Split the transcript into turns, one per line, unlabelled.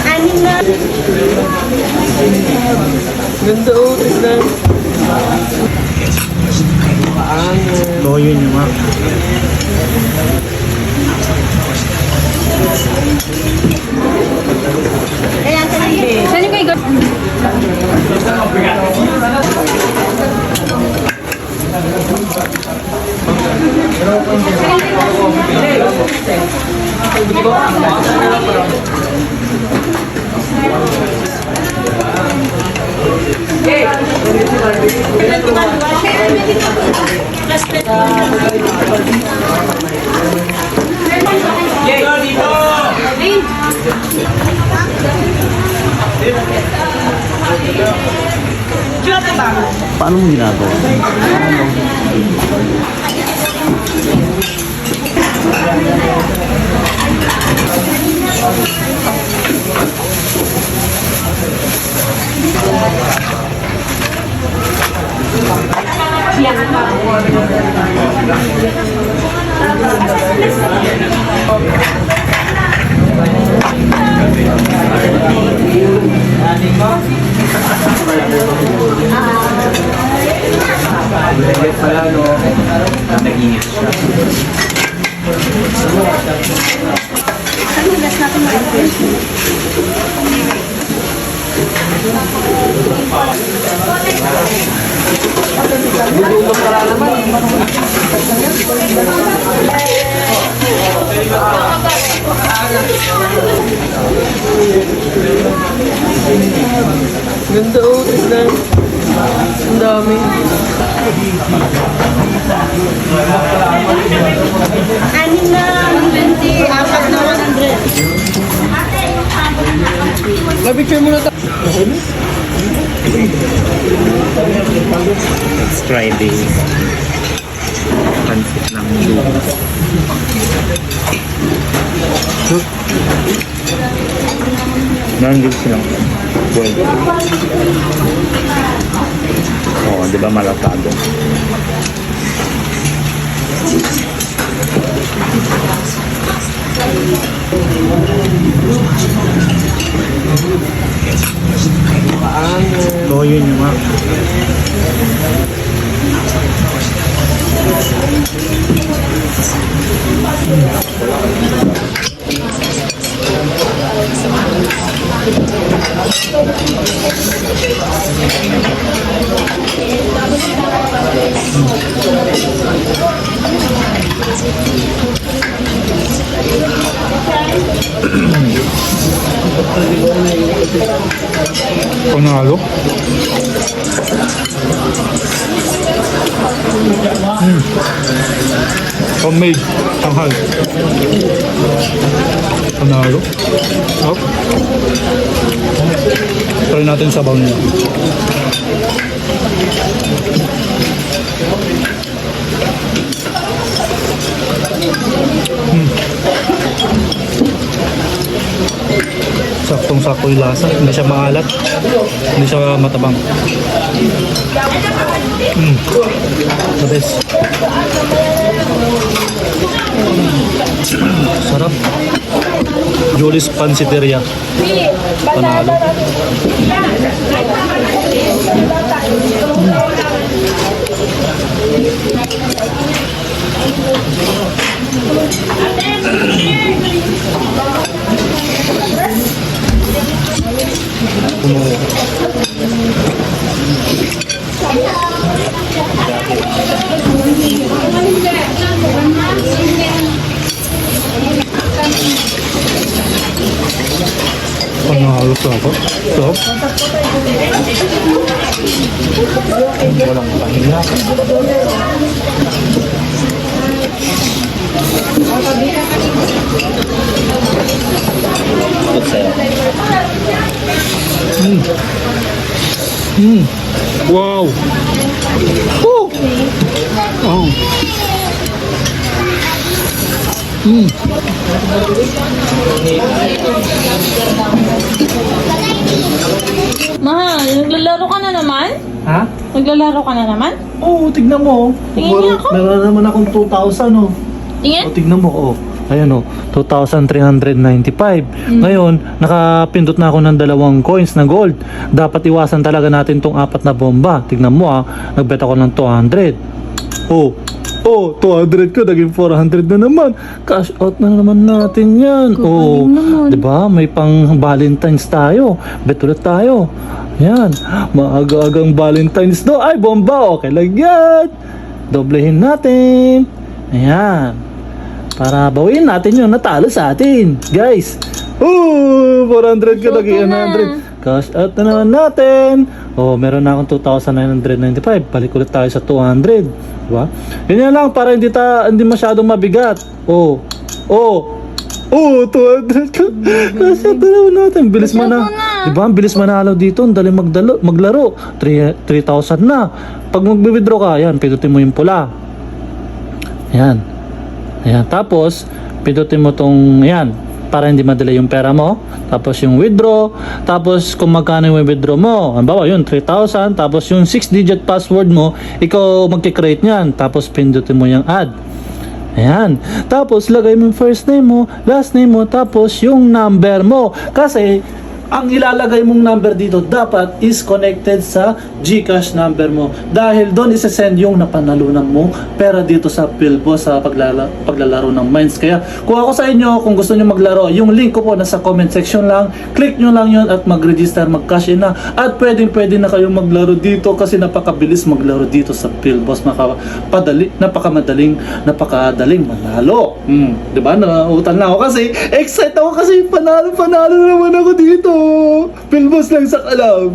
Anin na.
Ganda oh, tignan.
So, yun yung mga.
Saan yung kayo?
Paano mo ginagawa?
Pala no, nag-init siya.
Ano gas natin mag-approve?
Ganda oh, tignan. Ang dami.
Anin na 20, apat na 100.
Mag-picture muna tayo.
It's Friday. Pansit ng lupa. Nandito silang boiled. Oo, di ba malatado? So, yun yung mga. Panalo. Homemade tanghal. Panalo. Oh. Try natin sabaw niya. Saktong-sakto yung lasa. Hindi siya maalat. Hindi siya matabang. The best. Sarap. Julie's Pansiteria. Panalo. Panalo sa ako. Stop. Walang pahinga. Wow. Woo. Oh.
Mahal, naglalaro ka na naman?
Ha?
Naglalaro ka na naman?
Oo, tignan mo.
Tingin niya ako.
Meron naman akong 2,000 oh.
Tingin?
O, tignan mo oh.
Ayan o, 2,395. Ngayon, nakapindot na ako ng 2 coins na gold. Dapat iwasan talaga natin tong 4 na bomba. Tignan mo nagbet ako ng 200. Oh, 200 ko, naging 400 na naman. Cash out na naman natin yan.
Naman.
Diba? May pang Valentine's tayo. Bet ulit tayo. Yan. Maaga-agang Valentine's do. Ay, bomba. Okay lang yan. Doblehin natin. Ayan. Para bawin natin yung natalo sa atin. Guys. 400 ka, naging 100. Cash out na naman natin. Meron na akong 2,995. Balik ulit tayo sa 200. Diba? Ganyan lang para hindi masyadong mabigat. 200 ka. Cash out na naman natin. Bilis
Cash out
na.
mo na.
Diba? Ang bilis manalo dito. Ang dali maglaro. 3,000 na. Pag mag-withdraw ka, yan, pindutin mo yung pula. Yan. Ayan. Tapos, pindutin mo tong, yan, para hindi madala yung pera mo. Tapos yung withdraw. Tapos kung magkano yung withdraw mo. Halimbawa yun, 3,000. Tapos yung 6-digit password mo, ikaw magkikreate nyan. Tapos pindutin mo yung add. Ayan. Tapos lagay mo yung first name mo, last name mo, tapos yung number mo. Kasi ang ilalagay mong number dito dapat is connected sa GCash number mo. Dahil doon isa-send yung napanalunan mo pera dito sa PhilBoss sa paglalaro ng Mines. Kaya kung ako sa inyo, kung gusto nyo maglaro, yung link ko po nasa comment section lang. Click nyo lang yun at mag-register, mag-cash in na. At pwede na kayong maglaro dito kasi napakabilis maglaro dito sa PhilBoss. Napakadaling manalo. Diba? Nauutan na ako kasi excited ako kasi panalo naman ako dito. PhilBoss lang sa alam.